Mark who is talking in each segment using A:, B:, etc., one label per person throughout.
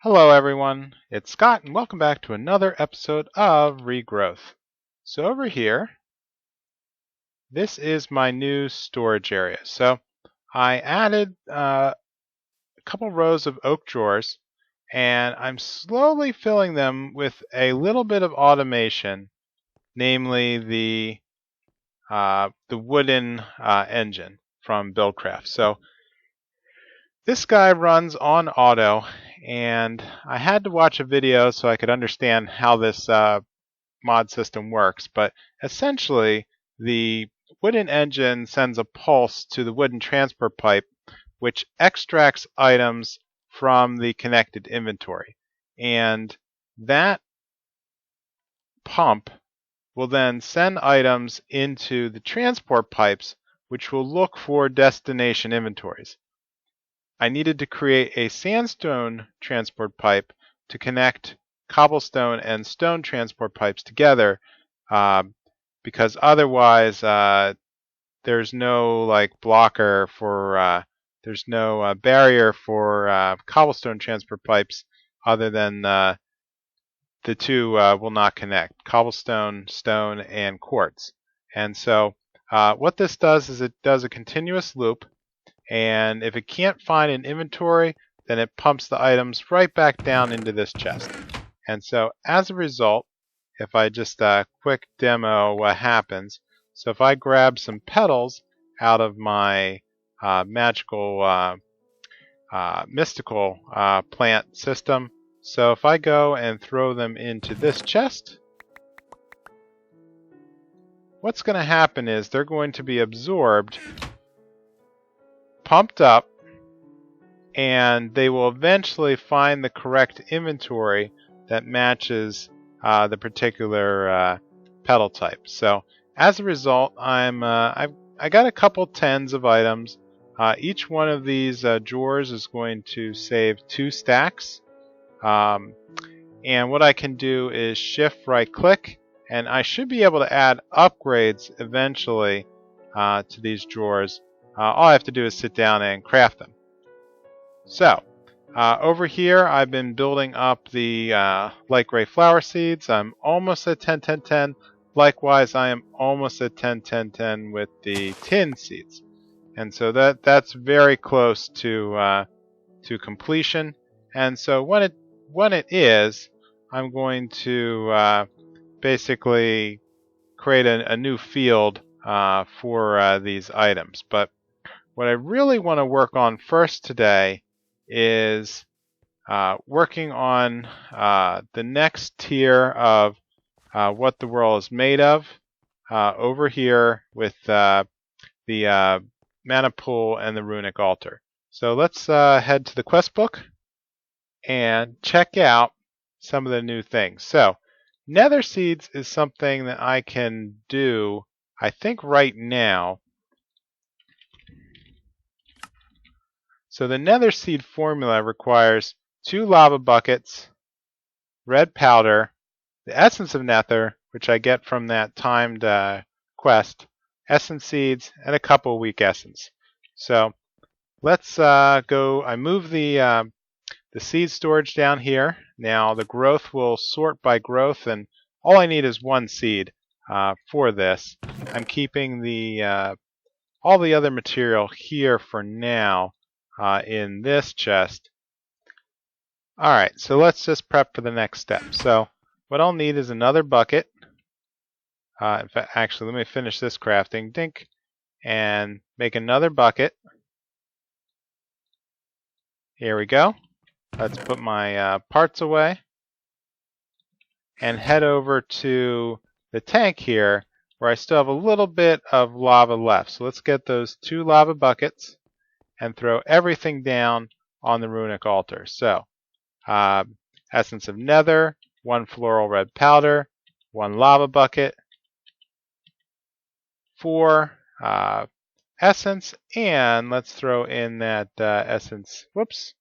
A: Hello everyone, it's Scott and welcome back to another episode of Regrowth. So over here, this is my new storage area. So I added a couple rows of oak drawers and I'm slowly filling them with a little bit of automation, namely the wooden engine from BuildCraft. So this guy runs on auto, and I had to watch a video so I could understand how this mod system works. But essentially, the wooden engine sends a pulse to the wooden transport pipe, which extracts items from the connected inventory. And that pump will then send items into the transport pipes, which will look for destination inventories. I needed to create a sandstone transport pipe to connect cobblestone and stone transport pipes together, because otherwise there's no blocker for there's no barrier for cobblestone transport pipes other than the two will not connect: cobblestone, stone, and quartz. And so what this does is it does a continuous loop. And if it can't find an inventory, then it pumps the items right back down into this chest. And so as a result, if I just quick demo what happens. So if I grab some petals out of my magical mystical plant system, so if I go and throw them into this chest, what's going to happen is they're going to be absorbed, pumped up, and they will eventually find the correct inventory that matches the particular petal type. So as a result, I got a couple tens of items. Each one of these drawers is going to save 2 stacks. And what I can do is shift right click, and I should be able to add upgrades eventually to these drawers. All I have to do is sit down and craft them. So, over here I've been building up the light gray flower seeds. I'm almost at 10, 10, 10. Likewise, I am almost at 10, 10, 10 with the tin seeds. And so that's very close to completion. And so when it is, I'm going to basically create a new field for these items. But what I really want to work on first today is working on the next tier of what the world is made of over here with the mana pool and the runic altar. So let's head to the quest book and check out some of the new things. So nether seeds is something that I can do, I think, right now. So the nether seed formula requires 2 lava buckets, red powder, the essence of nether, which I get from that timed quest, essence seeds, and a couple weak essence. So let's go. I move the seed storage down here. Now the growth will sort by growth, and all I need is 1 seed for this. I'm keeping the all the other material here for now. In this chest. Alright, so let's just prep for the next step. So what I'll need is another bucket. In fact, actually, let me finish this crafting. Dink. And make another bucket. Here we go. Let's put my parts away. And head over to the tank here, where I still have a little bit of lava left. So let's get those 2 lava buckets and throw everything down on the runic altar. So, essence of nether, 1 floral red powder, 1 lava bucket, 4 essence, and let's throw in that essence. Whoops.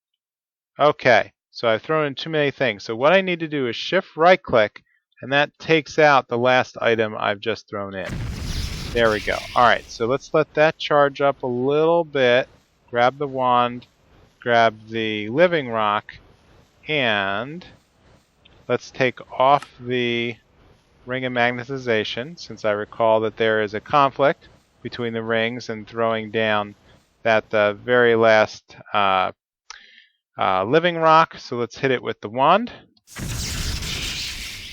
A: Okay, so I've thrown in too many things. So what I need to do is shift right click, and that takes out the last item I've just thrown in. There we go. Alright, so let's let that charge up a little bit. Grab the wand, grab the living rock, And let's take off the ring of magnetization, since I recall that there is a conflict between the rings and throwing down that very last living rock. So let's hit it with the wand.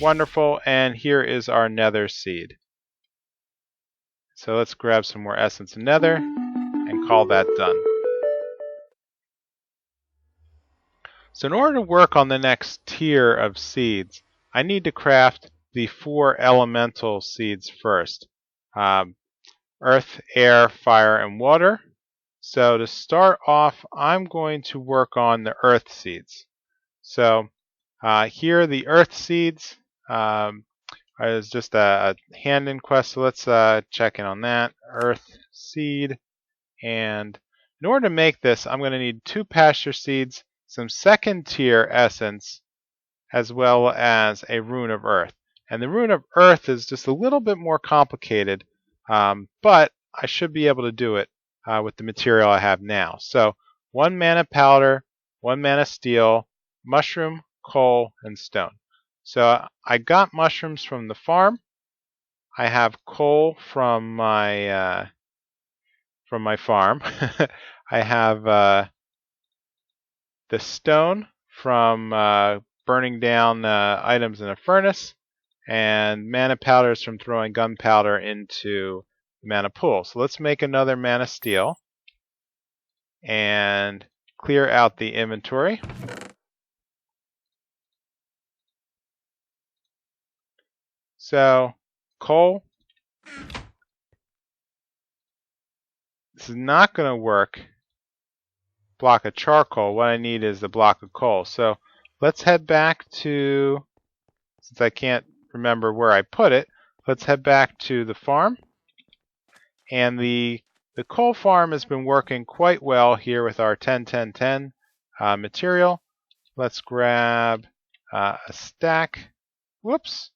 A: Wonderful, and here is our nether seed. So let's grab some more essence of nether and call that done. So in order to work on the next tier of seeds, I need to craft the 4 elemental seeds first. Earth, air, fire, and water. So to start off, I'm going to work on the earth seeds. So here the earth seeds is just a hand-in quest, so let's check in on that. Earth seed. And in order to make this, I'm going to need 2 pasture seeds, some second tier essence, as well as a rune of earth. And the rune of earth is just a little bit more complicated, but I should be able to do it with the material I have now. So 1 mana powder, 1 mana steel, mushroom, coal, and stone. So I got mushrooms from the farm. I have coal from my farm. I have the stone from burning down items in a furnace, and mana powders from throwing gunpowder into the mana pool. So let's make another mana steel and clear out the inventory. So coal. This is not going to work. Block of charcoal. What I need is the block of coal. So let's head back to, since I can't remember where I put it, let's head back to the farm. And the coal farm has been working quite well here with our 10-10-10 material. Let's grab a stack. Whoops.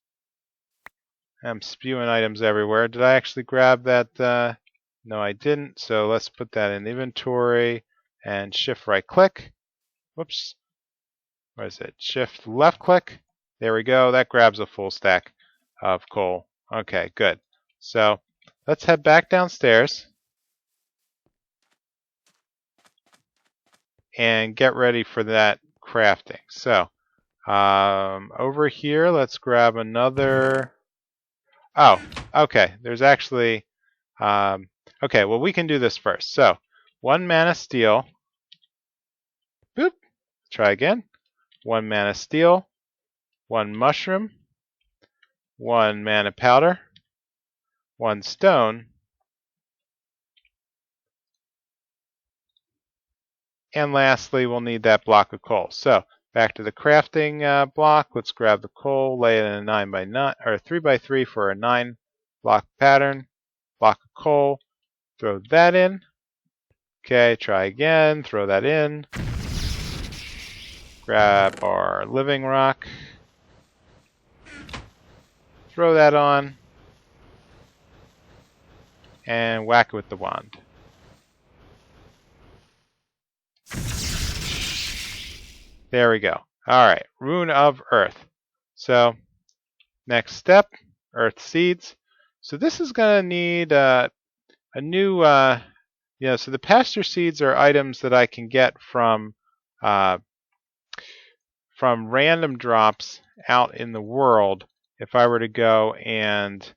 A: I'm spewing items everywhere. Did I actually grab that? No, I didn't. So let's put that in inventory and shift right click. Whoops. What is it? Shift left click. There we go. That grabs a full stack of coal. Okay, good. So let's head back downstairs and get ready for that crafting. So over here, let's grab another. Oh, okay. There's actually okay, well, we can do this first. So 1 mana steel. Boop. Try again. 1 mana steel. 1 mushroom. 1 mana powder. 1 stone. And lastly, we'll need that block of coal. So back to the crafting block. Let's grab the coal, lay it in a 9x9 or 3x3 for a 9 block pattern. Block of coal. Throw that in. Okay, try again. Throw that in. Grab our living rock. Throw that on. And whack it with the wand. There we go. Alright, rune of earth. So, next step, earth seeds. So this is going to need a new, so the pasture seeds are items that I can get from random drops out in the world if I were to go and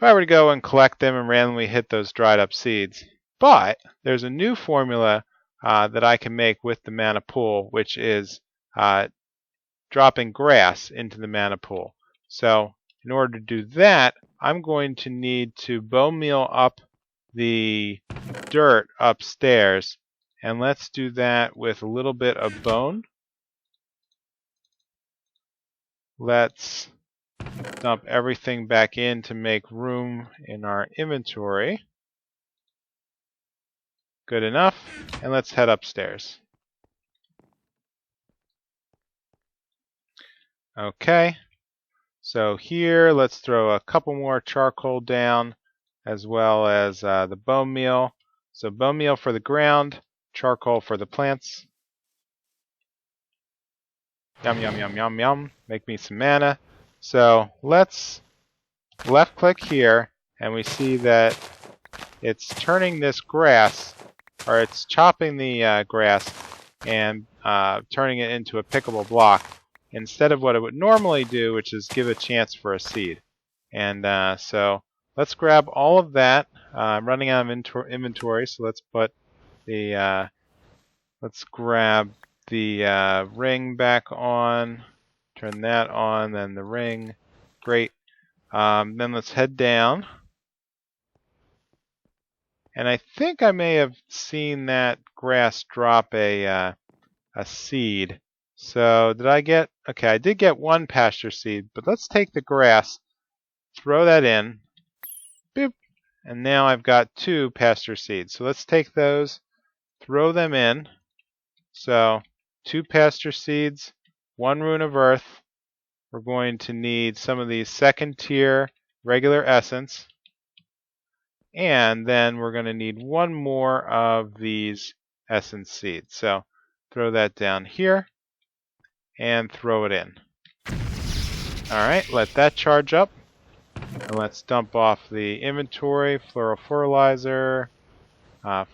A: collect them and randomly hit those dried up seeds. But there's a new formula that I can make with the mana pool, which is dropping grass into the mana pool. So in order to do that, I'm going to need to bone meal up the dirt upstairs, and let's do that with a little bit of bone. Let's dump everything back in to make room in our inventory. Good enough. And let's head upstairs. Okay. So here, let's throw a couple more charcoal down, as well as the bone meal. So bone meal for the ground, charcoal for the plants. Yum, yum, yum, yum, yum. Make me some mana. So let's left click here, and we see that it's turning this grass, or it's chopping the grass and turning it into a pickable block instead of what it would normally do, which is give a chance for a seed. And so let's grab all of that. I'm running out of inventory, so let's put the let's grab the ring back on, turn that on, then the ring. Great. Then let's head down. And I think I may have seen that grass drop a seed. So did I get? Okay, I did get one pasture seed, but let's take the grass, throw that in, boop, and now I've got 2 pasture seeds. So let's take those, throw them in. So 2 pasture seeds, 1 rune of earth. We're going to need some of these 2nd tier regular essence. And then we're going to need 1 more of these essence seeds. So throw that down here and throw it in. Alright, let that charge up. And let's dump off the inventory, floral fertilizer,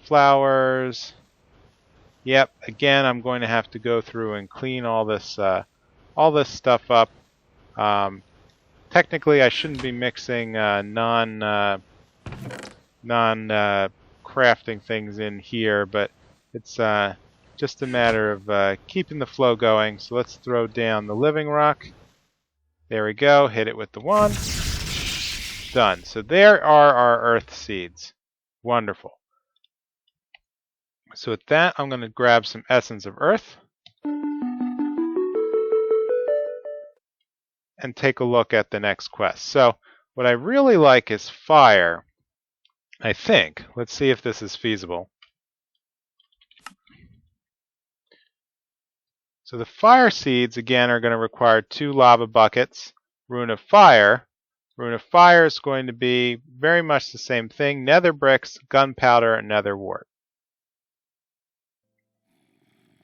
A: flowers. Yep, again, I'm going to have to go through and clean all this stuff up. Technically, I shouldn't be mixing non-crafting things in here, but it's just a matter of keeping the flow going. So let's throw down the living rock. There we go. Hit it with the wand. Done. So there are our earth seeds. Wonderful. So with that, I'm going to grab some essence of earth and take a look at the next quest. So what I really like is fire, I think. Let's see if this is feasible. So the fire seeds, again, are going to require 2 lava buckets. Rune of fire. Rune of fire is going to be very much the same thing. Nether bricks, gunpowder, and nether wart.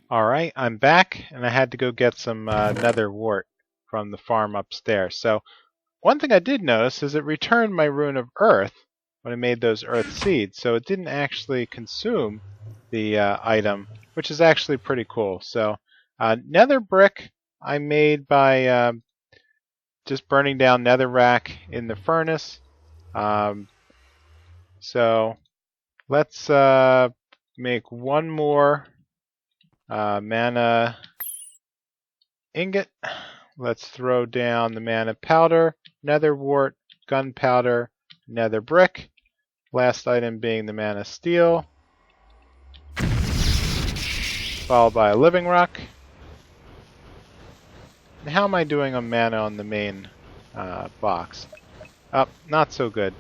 A: Alright, I'm back, and I had to go get some nether wart from the farm upstairs. So one thing I did notice is it returned my rune of earth when I made those earth seeds. So it didn't actually consume the item, which is actually pretty cool. So nether brick I made by just burning down netherrack in the furnace. So let's make 1 more mana ingot. Let's throw down the mana powder, nether wart, gunpowder, nether brick. Last item being the mana steel, followed by a living rock. And how am I doing on mana on the main box? Oh, not so good.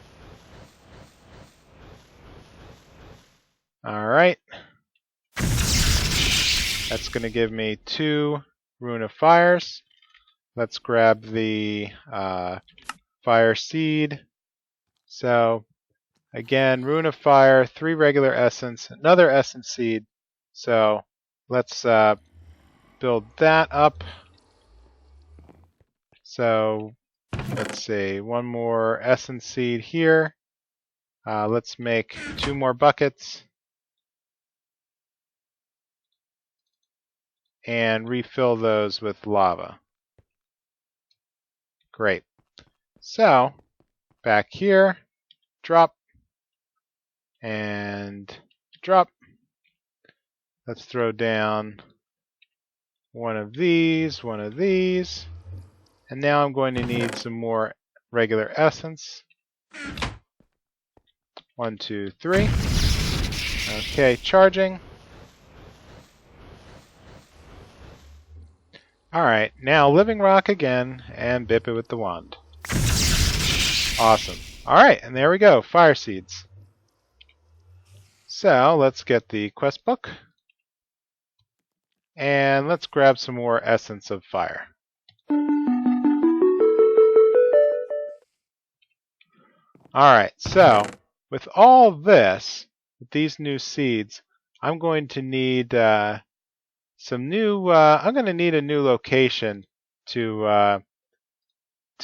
A: Alright. That's going to give me 2 rune of fires. Let's grab the fire seed. So again, rune of fire, 3 regular essence, another essence seed. So let's build that up. So let's see, 1 more essence seed here. Let's make 2 more buckets and refill those with lava. Great. So back here, drop and drop. Let's throw down 1 of these, 1 of these. And now I'm going to need some more regular essence. 1, 2, 3. Okay, charging. Alright, now living rock again and bip it with the wand. Awesome. Alright, and there we go, fire seeds. So let's get the quest book. And let's grab some more essence of fire. Alright, so with all this, with these new seeds, I'm going to need some new. I'm going to need a new location to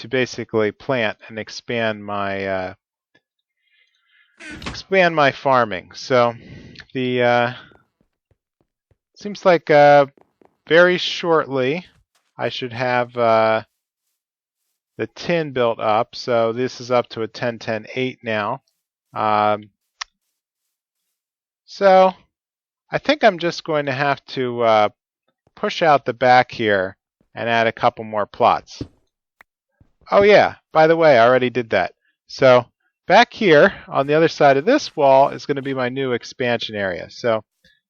A: basically plant and expand my farming. So the seems like very shortly I should have the tin built up. So this is up to a 10-10-8 now. So I think I'm just going to have to push out the back here and add a couple more plots. Oh yeah, by the way, I already did that. So back here on the other side of this wall is going to be my new expansion area. So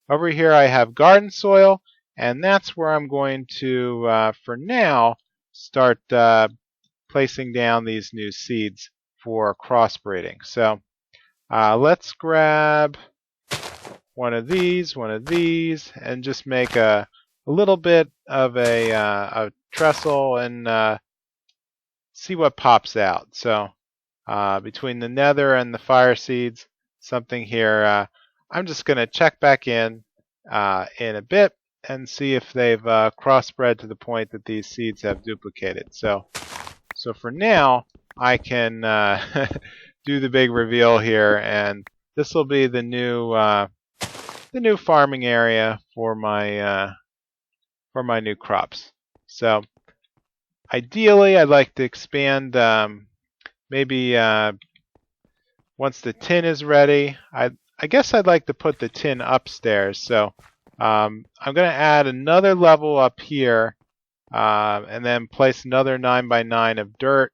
A: over here I have garden soil, and that's where I'm going to, for now, start placing down these new seeds for crossbreeding. So let's grab one of these, and just make a little bit of a trestle and see what pops out. So between the nether and the fire seeds, something here, I'm just going to check back in a bit and see if they've crossbred to the point that these seeds have duplicated. So for now, I can do the big reveal here, and this will be the new farming area for my new crops. So ideally, I'd like to expand maybe once the tin is ready. I guess I'd like to put the tin upstairs. So I'm going to add another level up here, and then place another 9x9 of dirt.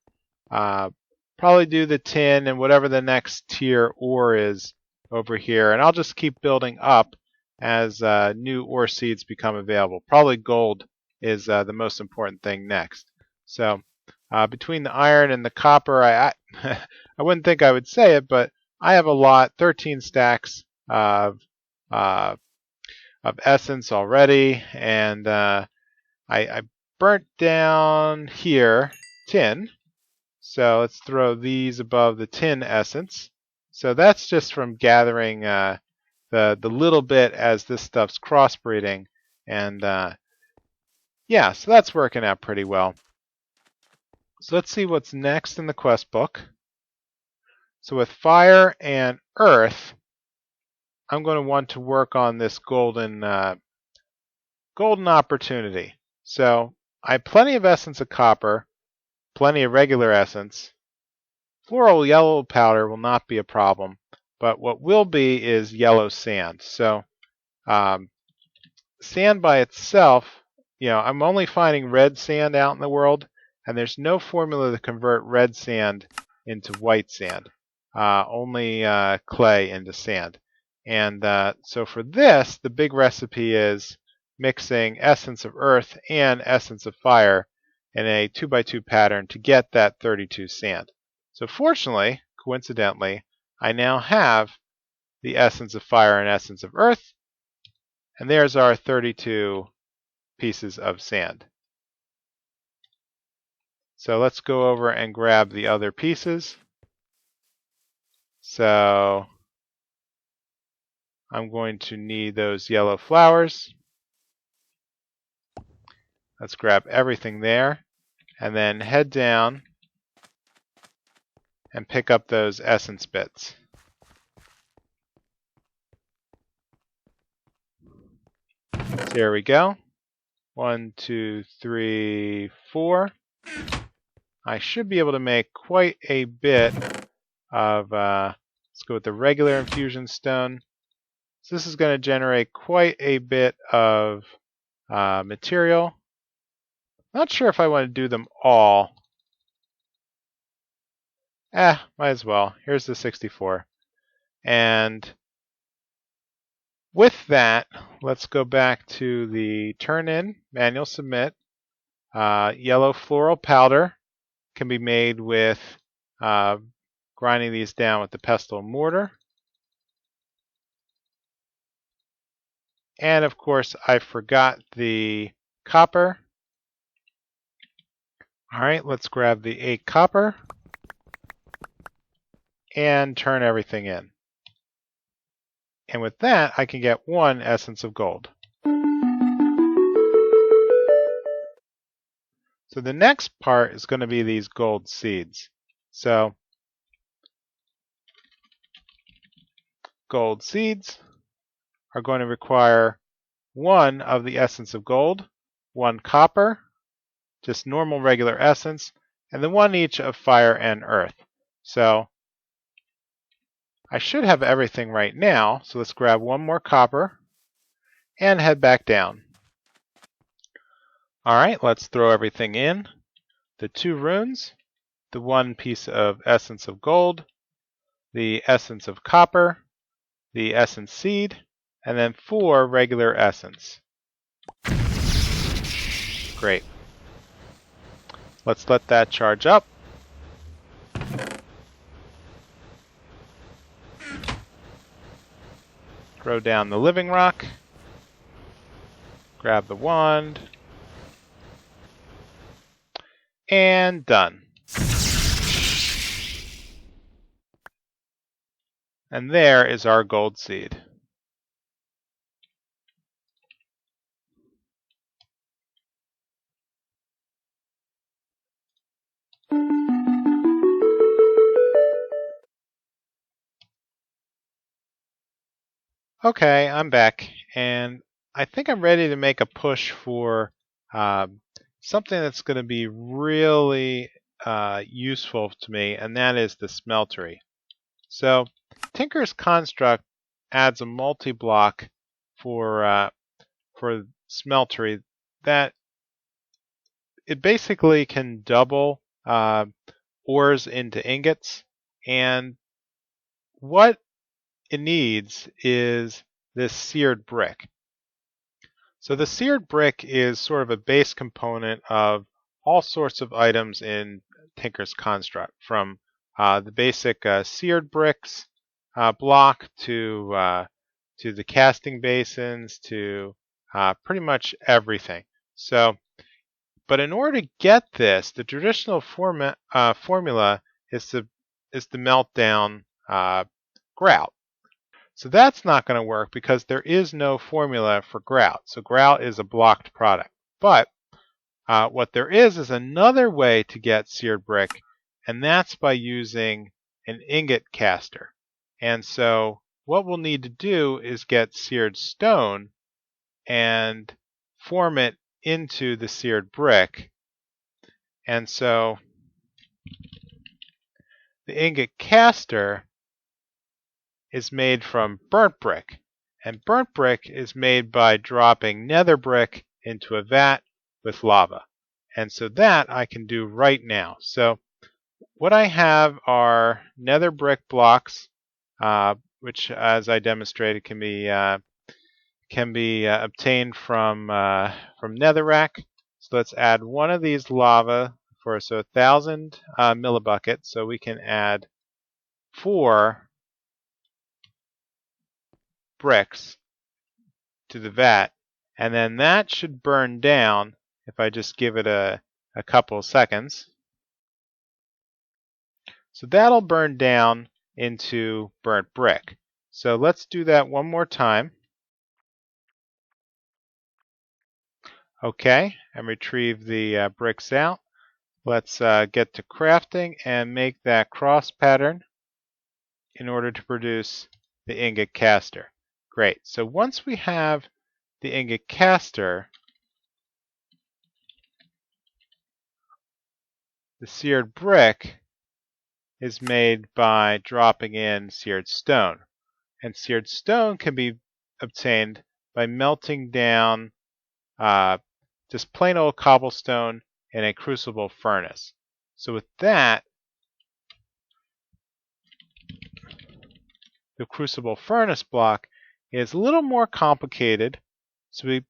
A: Probably do the tin and whatever the next tier ore is over here, and I'll just keep building up as new ore seeds become available. Probably gold is the most important thing next. So between the iron and the copper, I wouldn't think I would say it, but I have a lot, 13 stacks of essence already, and I burnt down here tin. So let's throw these above the tin essence. So that's just from gathering the little bit as this stuff's crossbreeding, and yeah, so that's working out pretty well. So let's see what's next in the quest book. So with fire and earth, I'm going to want to work on this golden opportunity. So I have plenty of essence of copper, plenty of regular essence. Floral yellow powder will not be a problem, but what will be is yellow sand. So sand by itself, I'm only finding red sand out in the world, and there's no formula to convert red sand into white sand. Only clay into sand. And so for this, the big recipe is mixing essence of earth and essence of fire in a 2x2 pattern to get that 32 sand. So fortunately, coincidentally, I now have the essence of fire and essence of earth, and there's our 32 pieces of sand. So let's go over and grab the other pieces. So I'm going to need those yellow flowers. Let's grab everything there, and then head down and pick up those essence bits. So here we go. 1, 2, 3, 4. I should be able to make quite a bit of, let's go with the regular infusion stone. So this is going to generate quite a bit of material. Not sure if I want to do them all. Might as well. Here's the 64. And with that, let's go back to the turn in, manual submit. Yellow floral powder can be made with grinding these down with the pestle and mortar. And of course, I forgot the copper. All right, let's grab the 8 copper and turn everything in. And with that, I can get 1 essence of gold. So the next part is going to be these gold seeds. So gold seeds are going to require 1 of the essence of gold, 1 copper, just normal regular essence, and then 1 each of fire and earth. So I should have everything right now, so let's grab 1 more copper and head back down. Alright, let's throw everything in. The 2 runes, the 1 piece of essence of gold, the essence of copper, the essence seed, and then 4 regular essence. Great. Let's let that charge up. Throw down the living rock. Grab the wand. And done. And there is our gold seed. Okay, I'm back, and I think I'm ready to make a push for something that's going to be really useful to me, and that is the smeltery. So, Tinker's Construct adds a multi-block for smeltery that it basically can double ores into ingots, and what it needs is this seared brick. So the seared brick is sort of a base component of all sorts of items in Tinker's Construct, from the basic seared bricks block to the casting basins to pretty much everything. So, but in order to get this, the traditional formula is to melt down grout. So that's not going to work because there is no formula for grout. So grout is a blocked product. But what there is another way to get seared brick, and that's by using an ingot caster. And so what we'll need to do is get seared stone and form it into the seared brick. And so the ingot caster is made from burnt brick, and burnt brick is made by dropping nether brick into a vat with lava. And so that I can do right now. So what I have are nether brick blocks, which, as I demonstrated, can be obtained from netherrack. So let's add 1 of these lava for 1,000 millibuckets. So we can add 4 bricks to the vat, and then that should burn down if I just give it a couple of seconds. So that'll burn down into burnt brick. So let's do that one more time. Okay, and retrieve the bricks out. Let's get to crafting and make that cross pattern in order to produce the ingot caster. Great. So once we have the ingot caster, the seared brick is made by dropping in seared stone. And seared stone can be obtained by melting down just plain old cobblestone in a crucible furnace. So with that, the crucible furnace block is a little more complicated,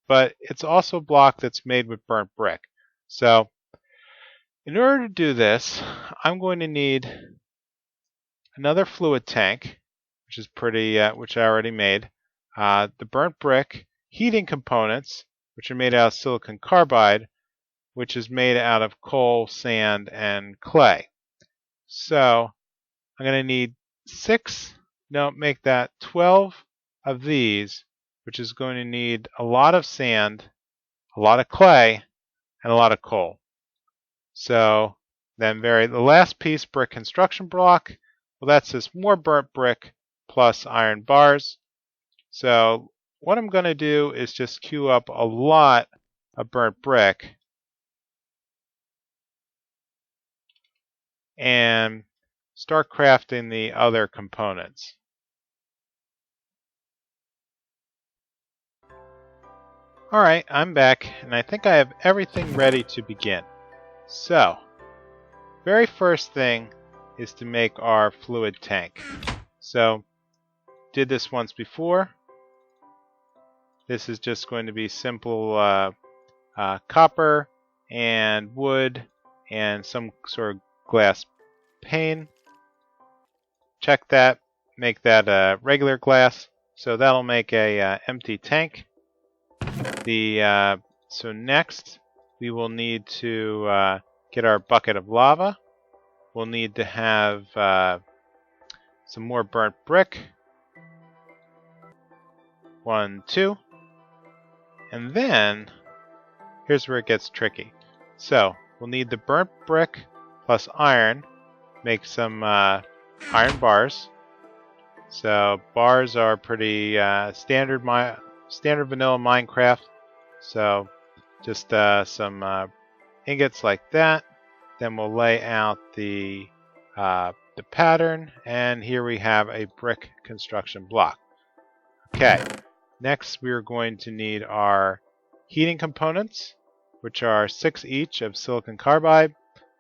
A: but it's also a block that's made with burnt brick. So in order to do this, I'm going to need another fluid tank, which is which I already made, the burnt brick, heating components, which are made out of silicon carbide, which is made out of coal, sand, and clay. So I'm going to need 12 of these, which is going to need a lot of sand, a lot of clay, and a lot of coal. So then the last piece, brick construction block, well, that's just more burnt brick plus iron bars. So what I'm going to do is just queue up a lot of burnt brick and start crafting the other components. Alright, I'm back, and I think I have everything ready to begin. So, very first thing is to make our fluid tank. So, did this once before. This is just going to be simple copper and wood and some sort of glass pane. Check that, make that a regular glass. So that'll make a empty tank. So next we will need to get our bucket of lava. We'll need to have some more burnt brick. 1, 2. And then here's where it gets tricky. So we'll need the burnt brick plus iron. Make some iron bars. So bars are pretty standard vanilla Minecraft. So just some ingots like that. Then we'll lay out the pattern, and here we have a brick construction block. Okay, next we're going to need our heating components, which are 6 each of silicon carbide,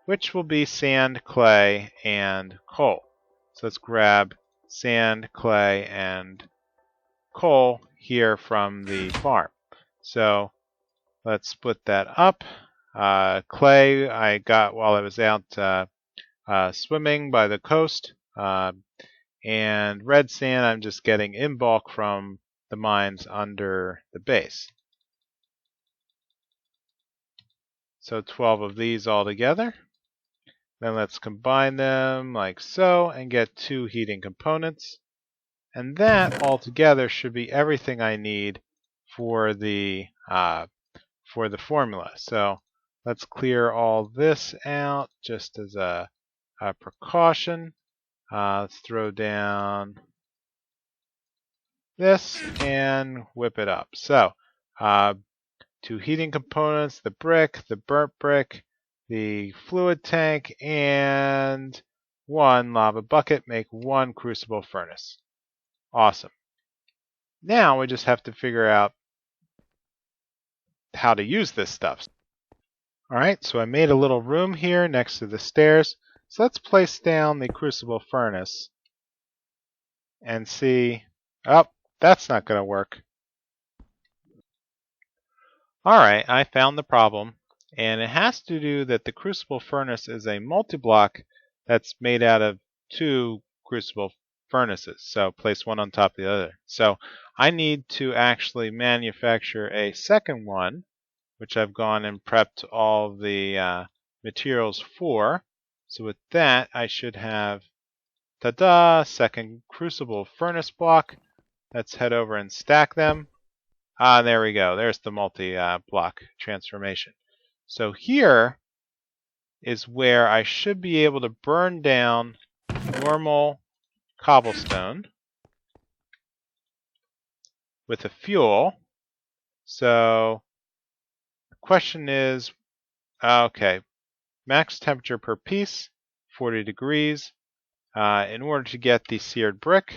A: which will be sand, clay, and coal. So let's grab sand, clay, and coal here from the farm. So let's split that up. Clay I got while I was out swimming by the coast. And red sand I'm just getting in bulk from the mines under the base. So 12 of these all together. Then let's combine them like so and get 2 heating components. And that all together should be everything I need for the formula. So let's clear all this out just as a precaution. Let's throw down this and whip it up. So 2 heating components, the brick, the burnt brick, the fluid tank, and 1 lava bucket make 1 crucible furnace. Awesome. Now we just have to figure out how to use this stuff. Alright, so I made a little room here next to the stairs. So let's place down the crucible furnace and see. Oh, that's not going to work. Alright, I found the problem. And it has to do that the crucible furnace is a multi-block that's made out of 2 crucible furnaces. So place one on top of the other. So I need to actually manufacture a second one, which I've gone and prepped all the materials for. So with that, I should have, ta-da, second crucible furnace block. Let's head over and stack them. There we go. There's the multi-block transformation. So here is where I should be able to burn down normal cobblestone with a fuel. So the question is, okay, max temperature per piece, 40 degrees. In order to get the seared brick,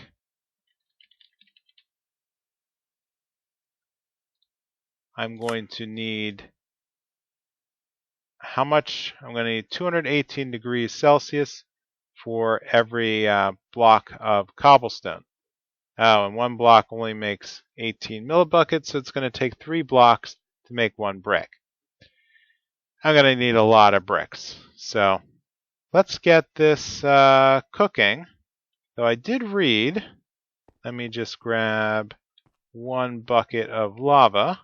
A: I'm going to need how much? I'm going to need 218 degrees Celsius for every block of cobblestone. Oh, and 1 block only makes 18 millibuckets, so it's going to take 3 blocks to make 1 brick. I'm going to need a lot of bricks. So let's get this cooking. Though I did read, let me just grab 1 bucket of lava.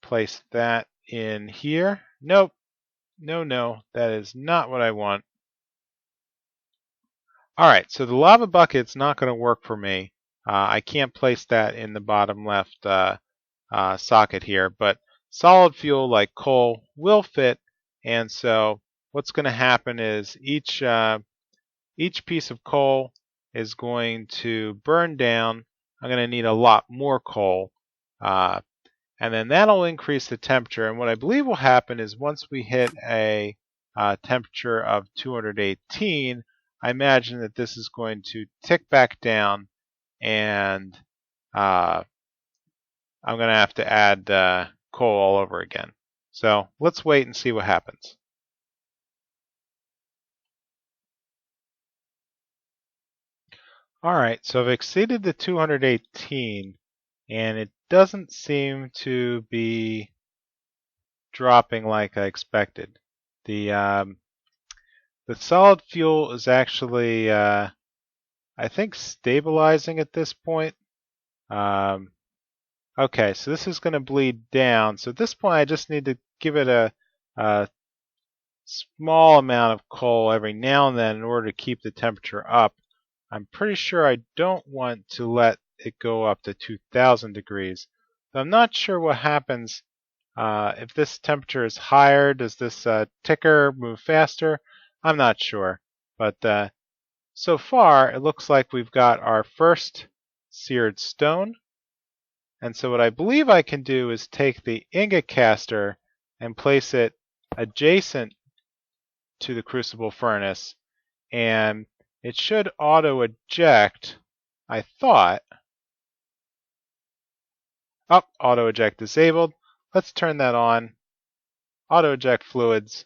A: Place that in here. Nope. No, that is not what I want. Alright, so the lava bucket's not going to work for me. I can't place that in the bottom left socket here, but solid fuel like coal will fit, And so what's going to happen is each piece of coal is going to burn down. I'm going to need a lot more coal. And then that'll increase the temperature. And what I believe will happen is once we hit a temperature of 218, I imagine that this is going to tick back down, and I'm going to have to add coal all over again. So let's wait and see what happens. Alright, so I've exceeded the 218, and it doesn't seem to be dropping like I expected. The solid fuel is actually, I think, stabilizing at this point. Okay, so this is going to bleed down. So at this point, I just need to give it a small amount of coal every now and then in order to keep the temperature up. I'm pretty sure I don't want to let it go up to 2,000 degrees. So I'm not sure what happens if this temperature is higher. Does this ticker move faster? I'm not sure. But so far, it looks like we've got our first seared stone. And so what I believe I can do is take the ingot caster and place it adjacent to the crucible furnace, and it should auto-eject, I thought. Oh, auto-eject disabled. Let's turn that on. Auto-eject fluids.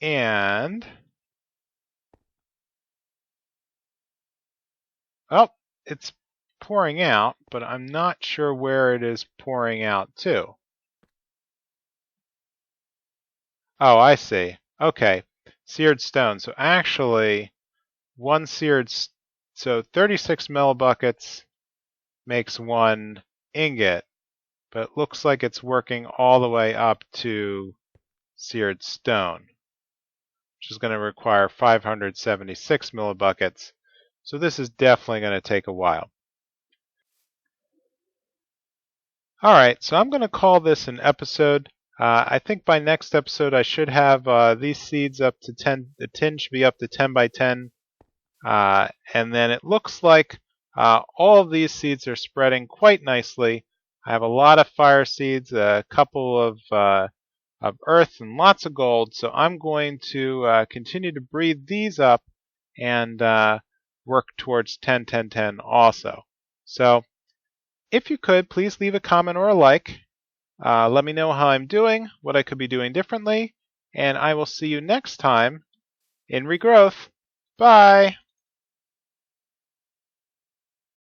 A: And oh, it's pouring out, but I'm not sure where it is pouring out to. Oh, I see. Okay. Seared stone. So actually, one seared, so 36 millibuckets makes one ingot, but it looks like it's working all the way up to seared stone, which is going to require 576 millibuckets. So this is definitely going to take a while. Alright, so I'm going to call this an episode. I think by next episode I should have these seeds up to 10, the tin should be up to 10 by 10. And then it looks like all of these seeds are spreading quite nicely. I have a lot of fire seeds, a couple of earth, and lots of gold. So I'm going to continue to breed these up and work towards 10, 10, 10 also. So if you could, please leave a comment or a like. Let me know how I'm doing, what I could be doing differently, and I will see you next time in Regrowth. Bye!